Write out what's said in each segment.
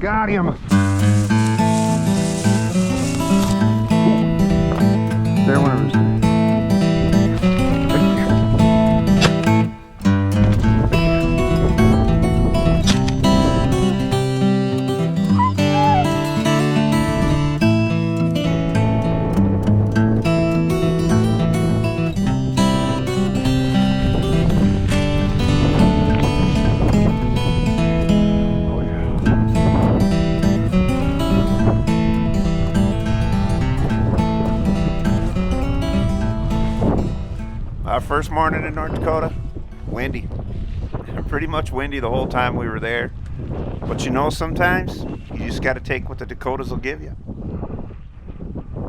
Got him. Ooh. There went a rooster. Our first morning in North Dakota, windy. Pretty much windy the whole time we were there. But you know, sometimes you just got to take what the Dakotas will give you.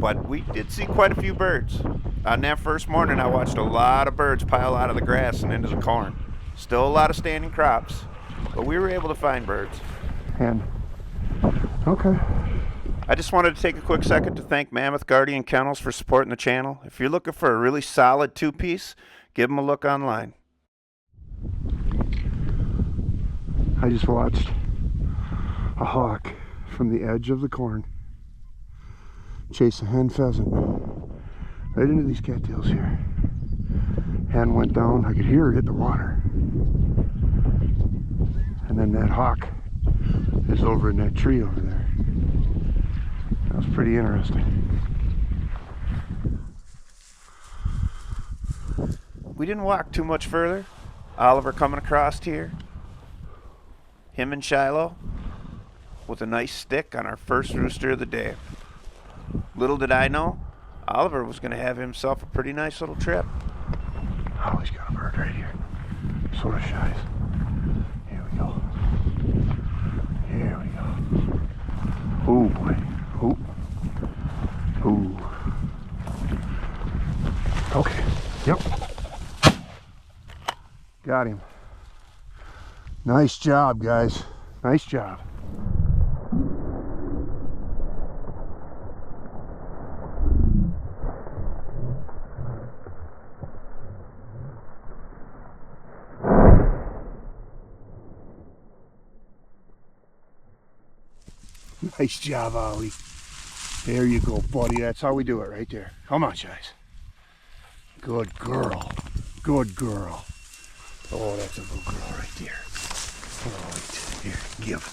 But we did see quite a few birds. On that first morning, I watched a lot of birds pile out of the grass and into the corn. Still a lot of standing crops, but we were able to find birds. And okay. I just wanted to take a quick second to thank Mammoth Guardian Kennels for supporting the channel. If you're looking for a really solid two-piece, give them a look online. I just watched a hawk from the edge of the corn chase a hen pheasant right into these cattails here. Hen went down, I could hear her hit the water. And then that hawk is over in that tree over there. That was pretty interesting. We didn't walk too much further. Oliver coming across here. Him and Shiloh with a nice stick on our first rooster of the day. Little did I know, Oliver was going to have himself a pretty nice little trip. Oh, he's got a bird right here. So does Shies. Here we go. Here we go. Oh boy. Oh. Ooh. Okay. Yep. Got him. Nice job, guys. Nice job. Nice job, Ollie. There you go, buddy. That's how we do it right there. Come on, Shies. Good girl. Good girl. Oh, that's a good girl right there. All right. Here, give.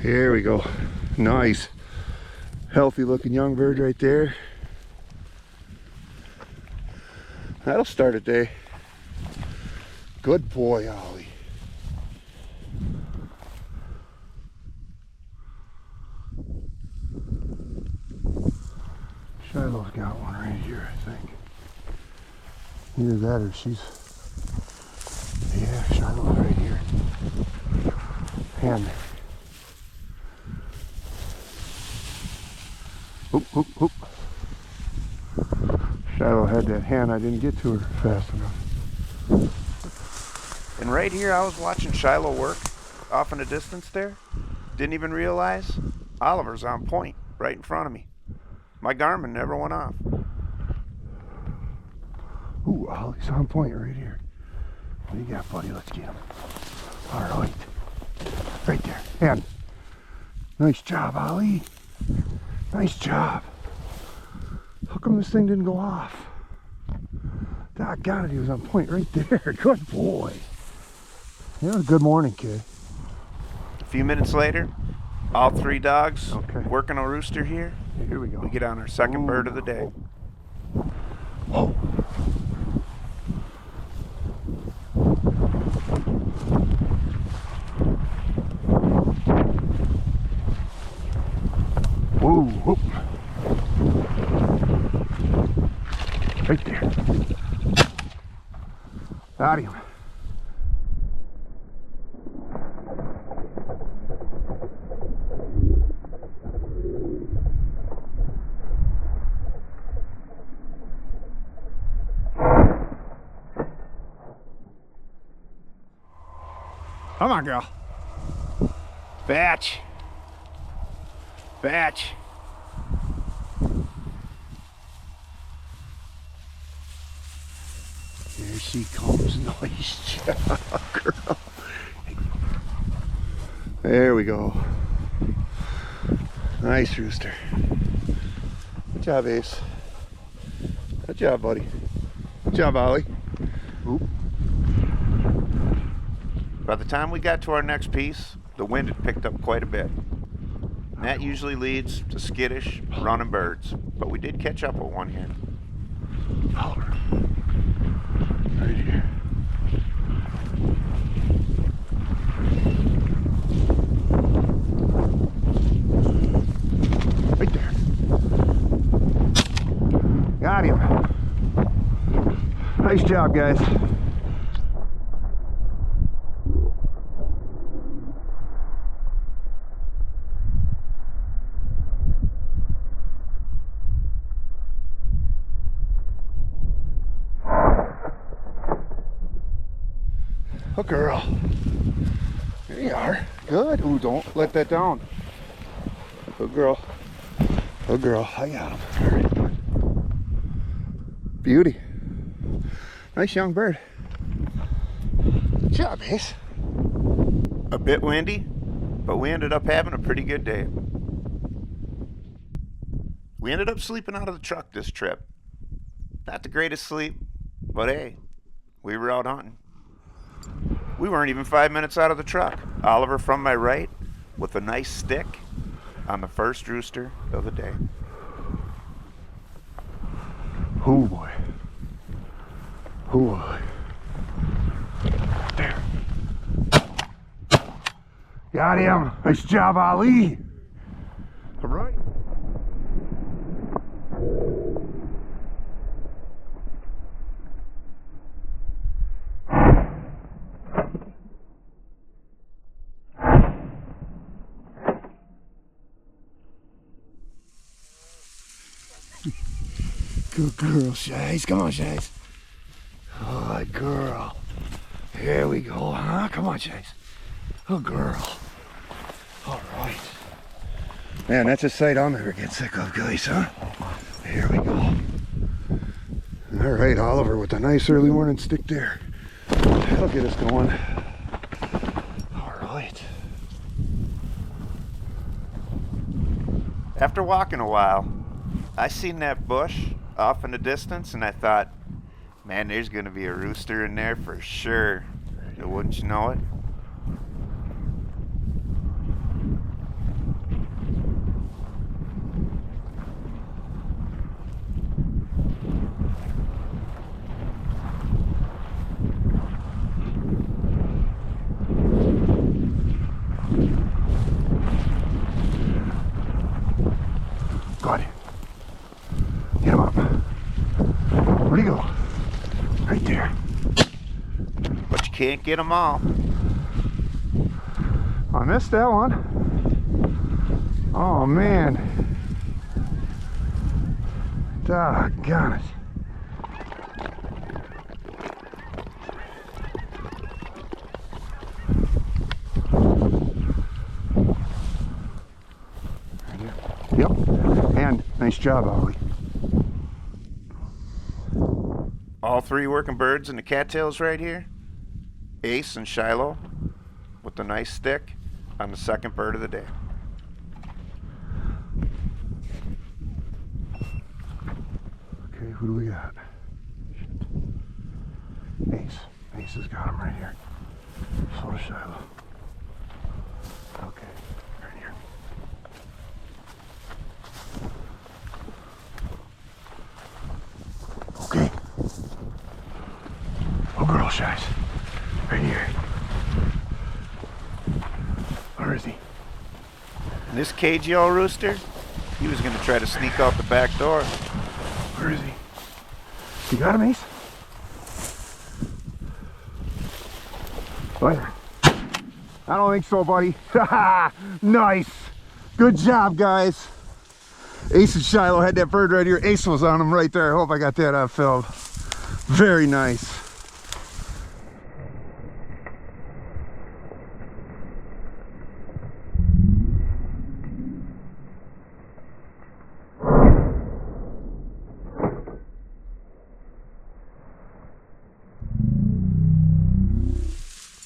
Here we go. Nice. Healthy looking young bird right there. That'll start a day. Good boy, Ollie. Shiloh's got one right here, I think. Either that or she's... Yeah, Shiloh's right here. Hand. Oop, oop, oop. Shiloh had that hand. I didn't get to her fast enough. And right here, I was watching Shiloh work off in the distance there. Didn't even realize Oliver's on point right in front of me. My Garmin never went off. Ooh, Ollie's on point right here. What do you got, buddy? Let's get him. All right. Right there. Hand. Nice job, Ollie. Nice job. How come this thing didn't go off? Doggone it, he was on point right there. Good boy. Yeah, good morning, kid. A few minutes later, all three dogs working a rooster here. Here we go. We get on our second bird of the day. Oh. Whoa, whoop. Right there. Got him. Come on, girl. Batch. Batch. There she comes. Nice job, girl. There we go. Nice rooster. Good job, Ace. Good job, buddy. Good job, Ollie. Oop. By the time we got to our next piece, the wind had picked up quite a bit. And that usually leads to skittish, running birds, but we did catch up with one here. Oliver. Right here. Right there. Got him. Nice job, guys. Oh, girl. There you are. Good. Ooh, don't let that down. Good girl. Good girl. I got him. All right. Beauty. Nice young bird. Good job, Ace. A bit windy, but we ended up having a pretty good day. We ended up sleeping out of the truck this trip. Not the greatest sleep, but hey, we were out hunting. We weren't even 5 minutes out of the truck. Oliver from my right with a nice stick on the first rooster of the day. Oh boy. Oh boy. There. Got him. Nice job, Ali. All right. Good girl, Shays. Come on, Shays. Good girl. Here we go, huh? Come on, Shays. Good girl. All right. Man, that's a sight I'll never get sick of, guys, huh? Here we go. All right, Oliver with a nice early morning stick there. That'll get us going. All right. After walking a while, I seen that bush off in the distance and I thought, man, there's gonna be a rooster in there for sure. And wouldn't you know it? Good. Get him up. Where'd he go? Right there. But you can't get them all. I missed that one. Oh man. Doggone it. Yep. And nice job, Ollie. All three working birds in the cattails right here. Ace and Shiloh with the nice stick on the second bird of the day. Okay, who do we got? Ace. Ace has got him right here. So does Shiloh. Okay, right here. Okay. Oh, girl shies. Right here. Where is he? And this cagey old rooster, he was gonna try to sneak out the back door. Where is he? You got him, Ace? What? I don't think so, buddy. Nice. Good job, guys. Ace and Shiloh had that bird right here. Ace was on him right there. I hope I got that on film. Very nice.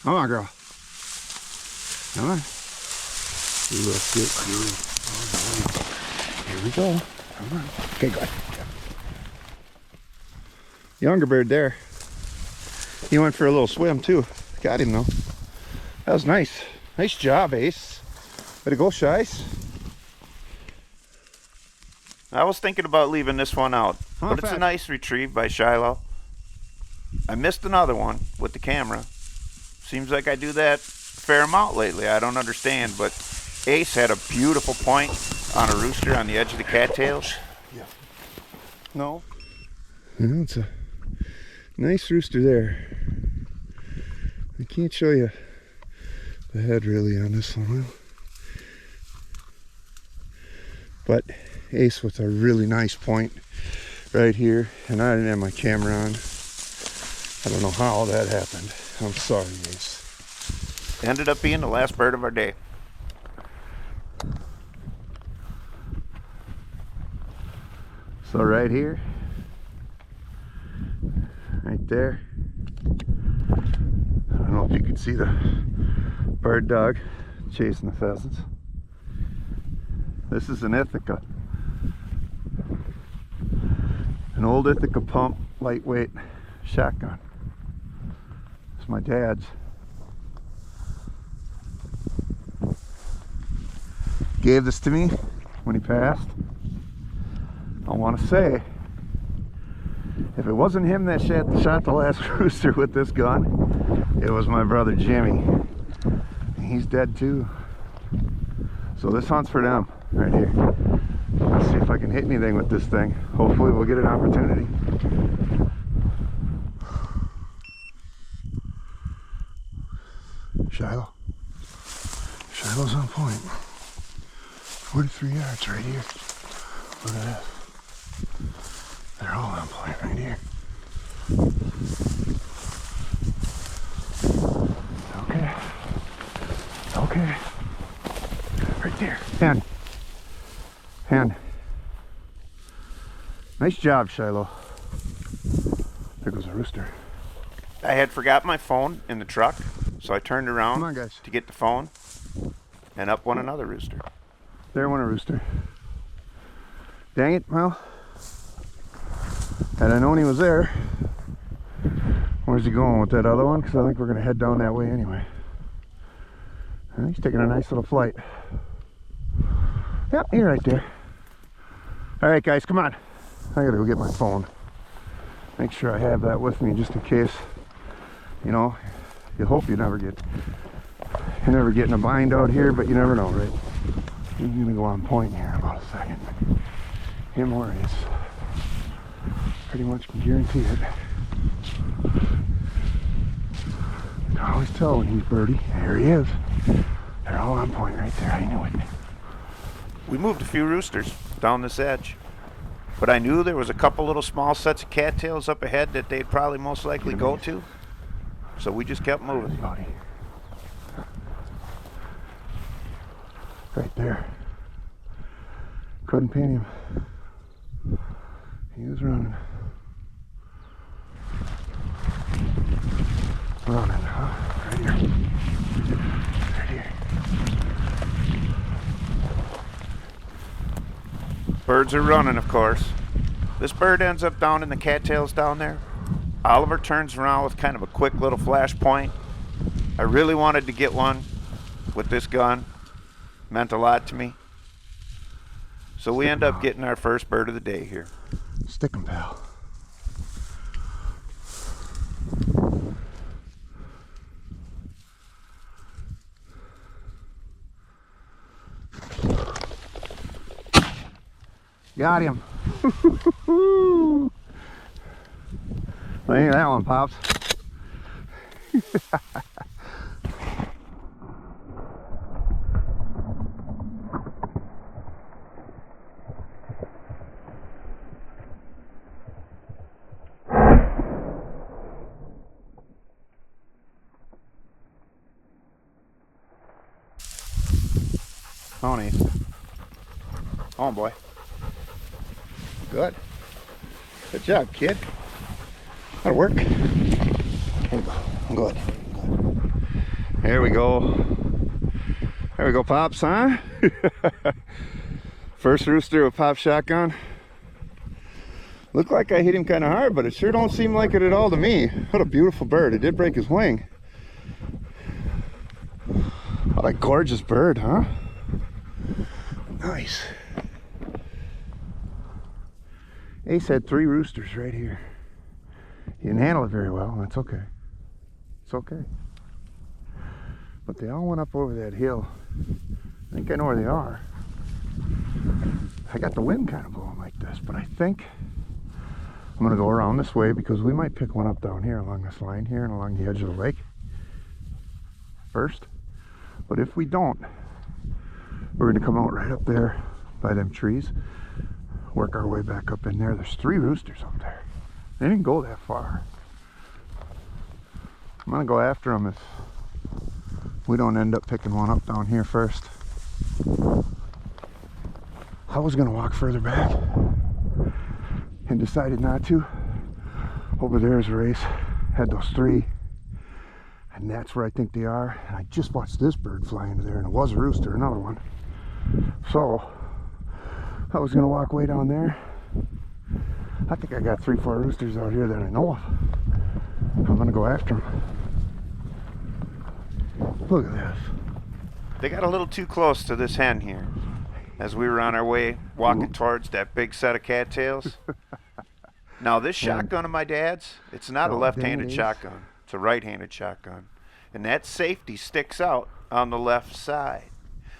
Come on, girl. Come on. Look at you. Here we go. Come on. Okay, go ahead. Younger bird there. He went for a little swim too. Got him though. That was nice. Nice job, Ace. Way to go, Shice. I was thinking about leaving this one out, Huh, but it's fast. a nice retrieve by Shiloh. I missed another one with the camera. Seems like I do that a fair amount lately. I don't understand, but Ace had a beautiful point on a rooster on the edge of the cattails. Yeah. No. Yeah, it's a nice rooster there. I can't show you the head really on this one, but Ace with a really nice point right here, and I didn't have my camera on. I don't know how that happened. I'm sorry, Ace. Ended up being the last bird of our day. So right here, right there, I don't know if you can see the bird dog chasing the pheasants. This is an Ithaca. An old Ithaca pump, lightweight shotgun. It's my dad's. Gave this to me when he passed. I want to say, if it wasn't him that shot the last rooster with this gun, it was my brother Jimmy. He's dead too. So this hunt's for them right here. Let's see if I can hit anything with this thing. Hopefully we'll get an opportunity. Shiloh's on point. 43 yards right here. Look at that. They're all on point right here. Okay. Okay. Right there. Hand. Nice job, Shiloh. There goes a rooster. I had forgot my phone in the truck, so I turned around Come on, guys. to get the phone, and up went another rooster. There went a rooster. Dang it, well. Had I known he was there. Where's he going with that other one? Because I think we're going to head down that way anyway. And he's taking a nice little flight. Yep, he's right there. Alright guys, come on. I gotta go get my phone. Make sure I have that with me just in case. You know, you hope you never get in a bind out here, but you never know, right? He's gonna go on point here in about a second. Him or Ace. Pretty much can guarantee it. I can always tell when he's birdie. There he is. They're all on point right there. I knew it. We moved a few roosters down this edge, but I knew there was a couple little small sets of cattails up ahead that they'd probably most likely go to, so we just kept moving. Buddy. Right there. Couldn't pin him. He was running. Running, huh? Right here. Right here. Birds are running, of course. This bird ends up down in the cattails down there. Oliver turns around with kind of a quick little flash point. I really wanted to get one with this gun. Meant a lot to me. So we end up getting our first bird of the day here. Stick 'em, pal. Got him. Well, ain't that one, Pops. Tony. Come on, boy. Good. Good job, kid. That'll work. Here we go. Good. There we go. There we go, Pops, huh? First rooster with Pop shotgun. Looked like I hit him kind of hard, but it sure don't seem like it at all to me. What a beautiful bird. It did break his wing. What a gorgeous bird, huh? Nice. Ace had 3 roosters right here. He didn't handle it very well. That's okay. It's okay. But they all went up over that hill. I think I know where they are. I got the wind kind of blowing like this, but I think I'm going to go around this way because we might pick one up down here along this line here and along the edge of the lake first. But if we don't, we're going to come out right up there by them trees, work our way back up in there. There's 3 roosters up there. They didn't go that far. I'm going to go after them if we don't end up picking one up down here first. I was going to walk further back and decided not to. Over there is a race, had those 3, and that's where I think they are. And I just watched this bird fly into there, and it was a rooster, another one. So I was going to walk way down there. I think I got 3-4 roosters out here that I know of. I'm going to go after them. Look at this. They got a little too close to this hen here as we were on our way walking towards that big set of cattails. Now this shotgun of my dad's, it's not a left-handed shotgun. It's a right-handed shotgun. And that safety sticks out on the left side.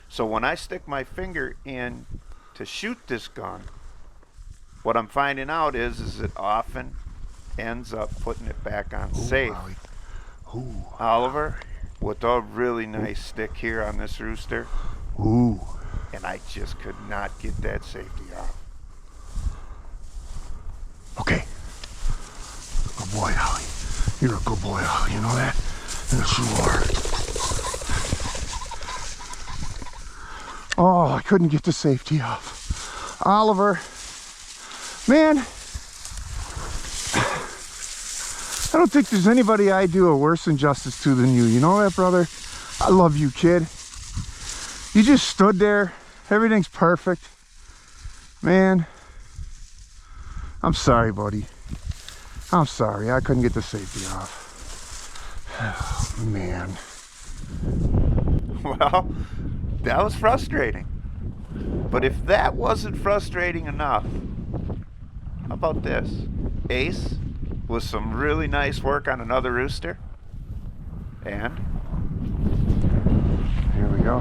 So when I stick my finger in to shoot this gun, what I'm finding out is it often ends up putting it back on safe. Ooh, Oliver, with a really nice stick here on this rooster. Ooh. And I just could not get that safety off. Okay. Good boy, Ollie. You're a good boy, Ollie. You know that? Yes, you are. Oh, I couldn't get the safety off. Oliver. Man. I don't think there's anybody I do a worse injustice to than you. You know that, brother? I love you, kid. You just stood there. Everything's perfect. Man. I'm sorry, buddy. I'm sorry. I couldn't get the safety off. Oh, man. Well, that was frustrating. But if that wasn't frustrating enough, how about this? Ace with some really nice work on another rooster. And here we go.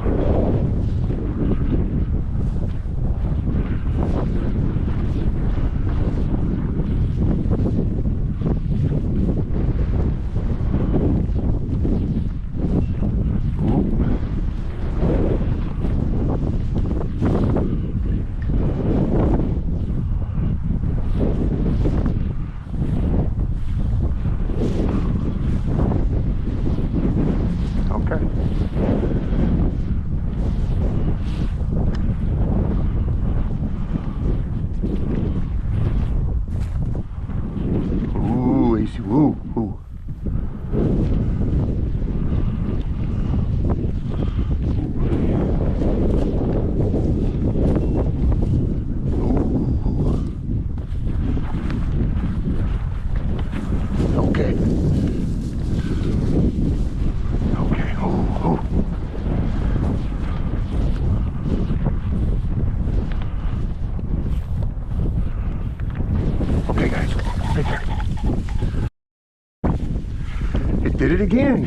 Did it again.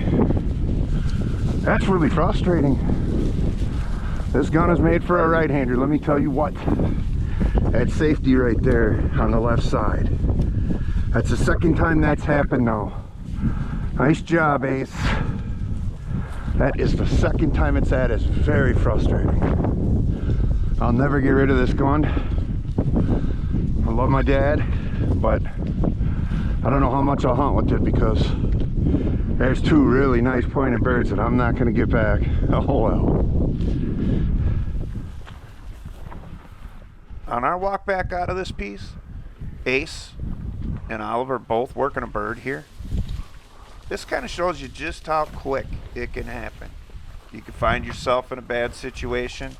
That's really frustrating. This gun is made for a right-hander, let me tell you what. That safety right there on the left side. That's the second time that's happened now. Nice job, Ace. That is the second time it's had. It's very frustrating. I'll never get rid of this gun. I love my dad, but I don't know how much I'll hunt with it because there's 2 really nice pointed birds that I'm not going to get back. Oh well. on our walk back out of this piece, Ace and Oliver both working a bird here. This kind of shows you just how quick it can happen. You could find yourself in a bad situation.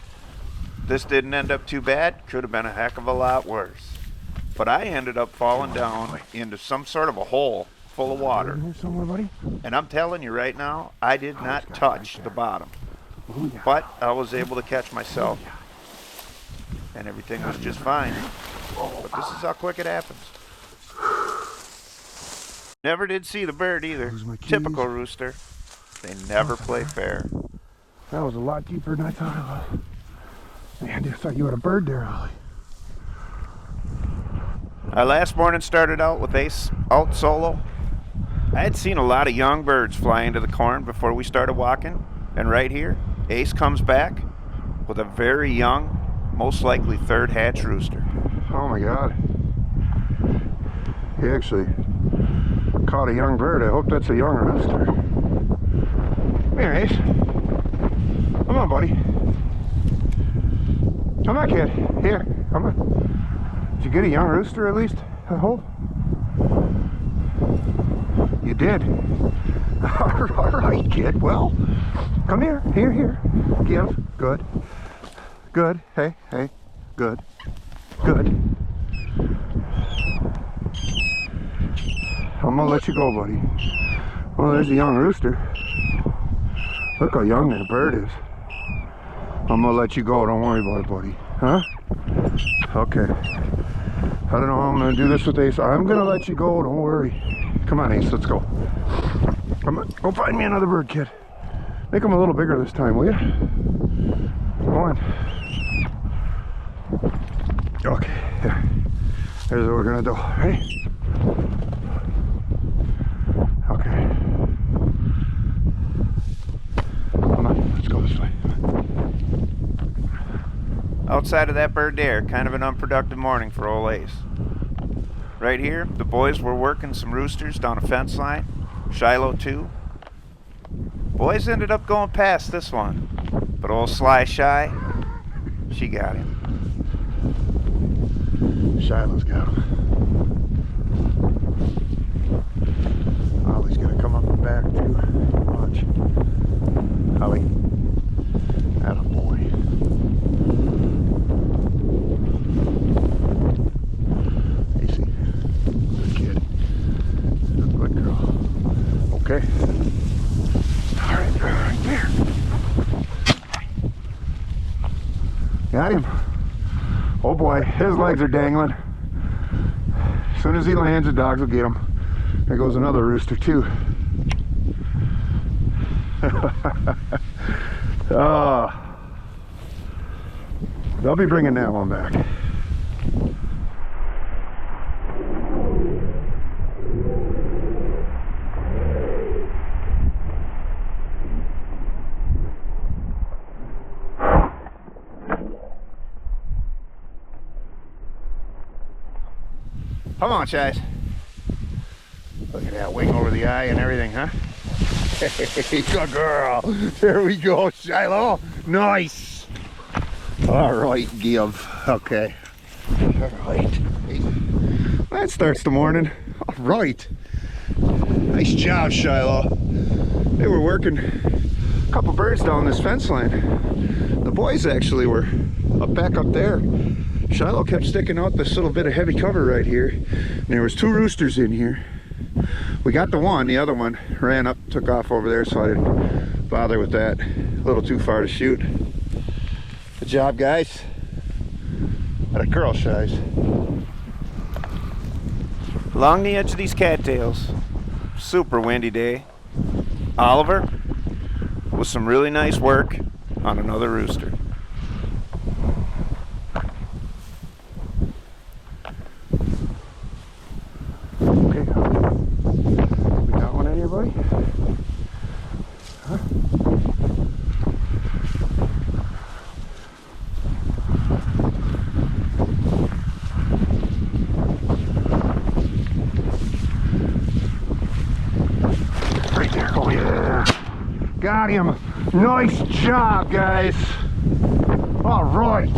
This didn't end up too bad. Could have been a heck of a lot worse. But I ended up falling down into some sort of a hole full of water. Here somewhere, buddy. And I'm telling you right now, I did not touch the bottom. Oh, yeah. But I was able to catch myself. And everything was just fine. But this is how quick it happens. Never did see the bird either. Typical rooster. They never play fair. That was a lot deeper than I thought it was. Man, I thought you had a bird there, Ollie. Our last morning started out with Ace out solo. I had seen a lot of young birds fly into the corn before we started walking. And right here, Ace comes back with a very young, most likely third hatch rooster. Oh my God. He actually caught a young bird. I hope that's a young rooster. Come here, Ace. Come on, buddy. Come on, kid. Here, come on. Did you get a young rooster at least? I hope. You did. All right, kid. Well, come here. Here. Give. Good. Good. Hey. Good. Good. I'm gonna let you go, buddy. Well, there's a young rooster. Look how young that bird is. I'm gonna let you go. Don't worry about it, buddy. Huh? Okay. I don't know how I'm gonna do this with Ace. I'm gonna let you go. Don't worry. Come on, Ace. Let's go. Come on. Go find me another bird, kid. Make him a little bigger this time, will you? Come on. Okay. Yeah. Here's what we're gonna do. Ready? Okay. Come on. Let's go this way. Outside of that bird there, kind of an unproductive morning for old Ace. Right here, the boys were working some roosters down a fence line. Shiloh too. Boys ended up going past this one, but old Sly Shy, she got him. Shiloh's got him. Ollie's gonna come up the back too. Watch. Ollie. Atta boy. Easy. Good kid. Good girl. Okay. Alright there. Got him. Oh boy, his legs are dangling. As soon as he lands, the dogs will get him. There goes another rooster too. They'll be bringing that one back. Come on, Chase. Look at that wing over the eye and everything, huh? Hey, good girl. There we go, Shiloh. Nice. All right, give. Okay. All right. That starts the morning. All right. Nice job, Shiloh. They were working a couple birds down this fence line. The boys actually were back up there. Shiloh kept sticking out this little bit of heavy cover right here. And there was two roosters in here. We got the one, the other one ran up, took off over there, so I didn't bother with that. A little too far to shoot. Good job, guys. At a girl shies. Along the edge of these cattails, super windy day. Oliver with some really nice work on another rooster. Huh? Right there. Oh yeah. Got him. Nice job, guys. All right.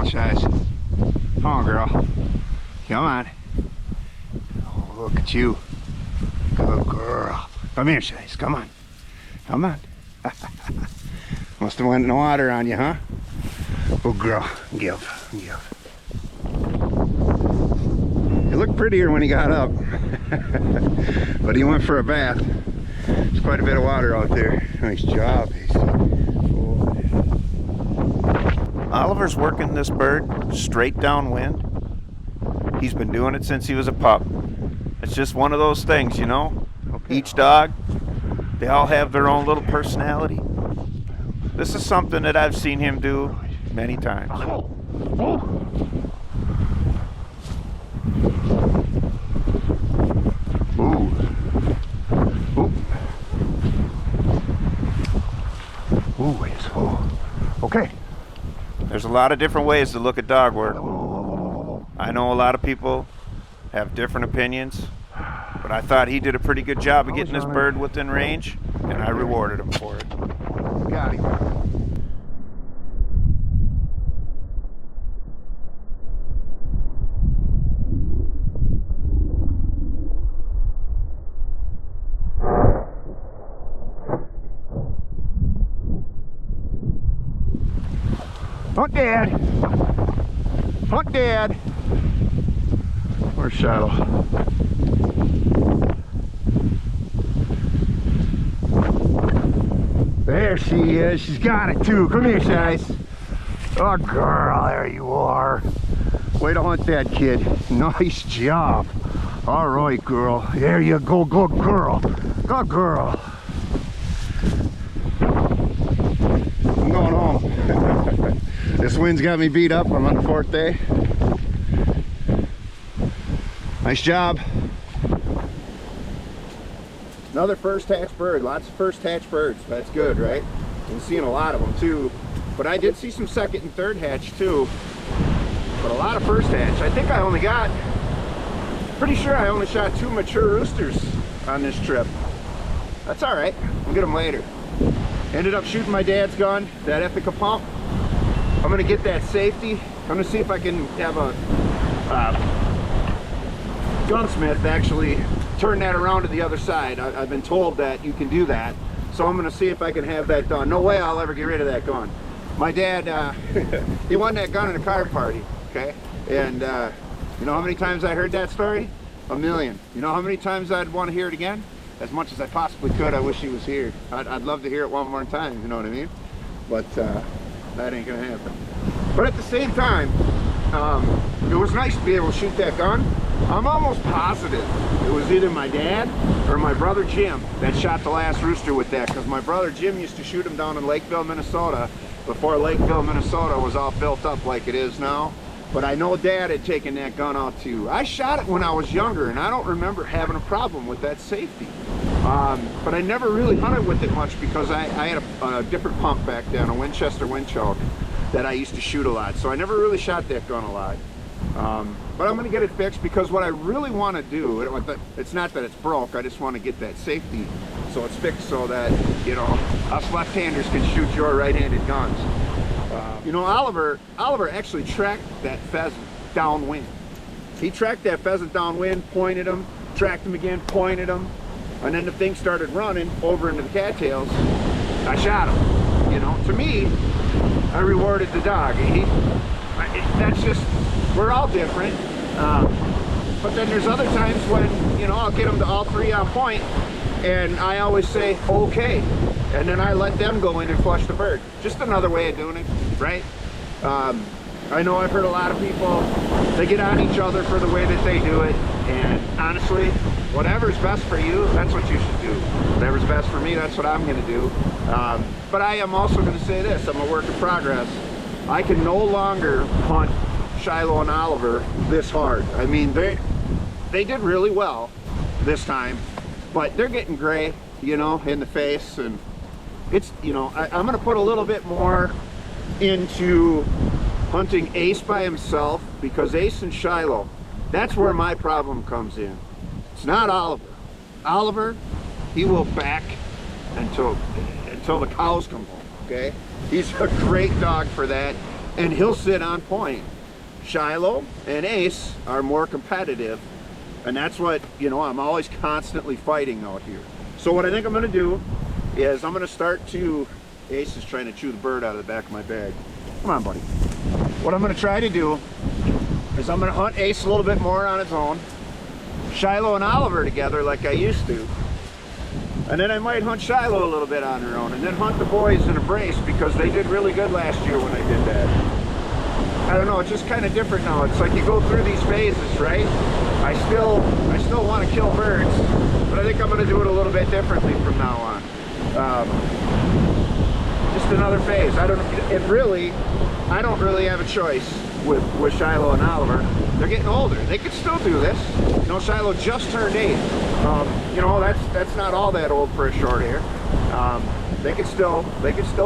Shies. Come on, girl. Come on. Oh, look at you. Good girl. Come here, Shies. Come on. Come on. Must have went in the water on you, huh? Good girl. Give. He looked prettier when he got up. But he went for a bath. There's quite a bit of water out there. Nice job, AC. Oliver's working this bird straight downwind. He's been doing it since he was a pup. It's just one of those things, you know? Okay. Each dog, they all have their own little personality. This is something that I've seen him do many times. Ooh. Ooh. Ooh, yes. Oh. Okay. There's a lot of different ways to look at dog work. I know a lot of people have different opinions, but I thought he did a pretty good job of getting this bird within range, and I rewarded him for it. Got him. Hunt Dad! Hunt Dad! Where's Shadow? There she is. She's got it too. Come here, Shies. Oh, girl, there you are. Way to hunt that kid. Nice job. All right, girl. There you go. Good girl. Good girl. I'm going home. This wind's got me beat up. I'm on the 4th day. Nice job. Another first hatch bird. Lots of first hatch birds. That's good, right? Been seeing a lot of them too. But I did see some second and third hatch too. But a lot of first hatch. I think I only got, pretty sure I only shot 2 mature roosters on this trip. That's all right. We'll get them later. Ended up shooting my dad's gun, that Ethica pump. I'm gonna get that safety. I'm gonna see if I can have a gunsmith actually turn that around to the other side. I've been told that you can do that. So I'm gonna see if I can have that done. No way I'll ever get rid of that gun. My dad, he won that gun at a card party, okay? And you know how many times I heard that story? A million. You know how many times I'd want to hear it again? As much as I possibly could. I wish he was here. I'd love to hear it one more time, you know what I mean? But that ain't gonna happen. But at the same time, it was nice to be able to shoot that gun. I'm almost positive it was either my dad or my brother Jim that shot the last rooster with that, because my brother Jim used to shoot him down in Lakeville, Minnesota, before Lakeville, Minnesota was all built up like it is now. But I know Dad had taken that gun out too. I shot it when I was younger, and I don't remember having a problem with that safety. But I never really hunted with it much because I had a different pump back then, a Winchester Windchoke, that I used to shoot a lot. So I never really shot that gun a lot. But I'm gonna get it fixed, because what I really want to do, it's not that it's broke, I just want to get that safety so it's fixed so that, you know, us left-handers can shoot your right-handed guns. You know, Oliver actually tracked that pheasant downwind. He tracked that pheasant downwind, pointed him, tracked him again, pointed him, and then the thing started running over into the cattails. I shot him. You know, to me, I rewarded the dog. That's just, we're all different. But then there's other times when, you know, I'll get them to all 3 on point, and I always say, okay. And then I let them go in and flush the bird. Just another way of doing it, right? I know I've heard a lot of people, they get on each other for the way that they do it. And honestly, whatever's best for you, that's what you should do. Whatever's best for me, that's what I'm gonna do. But I am also gonna say this, I'm a work in progress. I can no longer hunt Shiloh and Oliver this hard. I mean, they did really well this time, but they're getting gray, you know, in the face, and it's, you know, I'm gonna put a little bit more into hunting Ace by himself, because Ace and Shiloh, that's where my problem comes in. It's not Oliver. Oliver, he will back until the cows come home, okay? He's a great dog for that. and he'll sit on point. Shiloh and Ace are more competitive, and that's what, you know, I'm always constantly fighting out here. So what I think I'm gonna do is I'm gonna start to, Ace is trying to chew the bird out of the back of my bag. Come on, buddy. What I'm gonna try to do is I'm gonna hunt Ace a little bit more on his own, Shiloh and Oliver together like I used to, and then I might hunt Shiloh a little bit on her own, and then hunt the boys in a brace because they did really good last year when I did that. I don't know, it's just kind of different now. It's like you go through these phases, right? I still want to kill birds, but I think I'm going to do it a little bit differently from now on. Just another phase. I don't really have a choice with Shiloh and Oliver. They're getting older. They could still do this. You know, Shiloh just turned 8. You know, that's not all that old for a short hair. They could still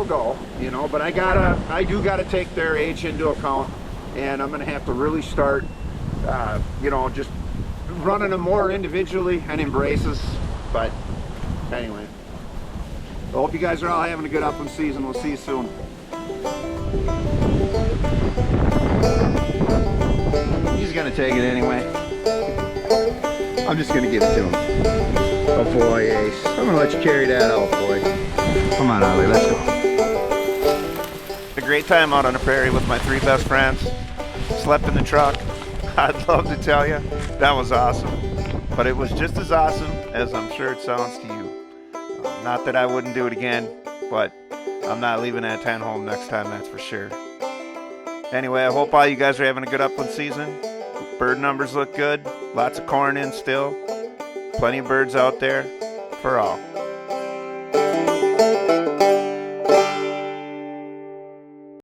go, you know, but I do gotta take their age into account, and I'm gonna have to really start, you know, just running them more individually and in braces. But anyway, I hope you guys are all having a good upland season. We'll see you soon. He's gonna take it anyway. I'm just gonna give it to him. Oh boy, Ace. I'm gonna let you carry that out, boy. Come on, Ollie, let's go. A great time out on the prairie with my 3 best friends. Slept in the truck. I'd love to tell you, that was awesome. But it was just as awesome as I'm sure it sounds to you. Not that I wouldn't do it again, but I'm not leaving that 10 home next time, that's for sure. Anyway, I hope all you guys are having a good upland season. Bird numbers look good. Lots of corn in still. Plenty of birds out there for all.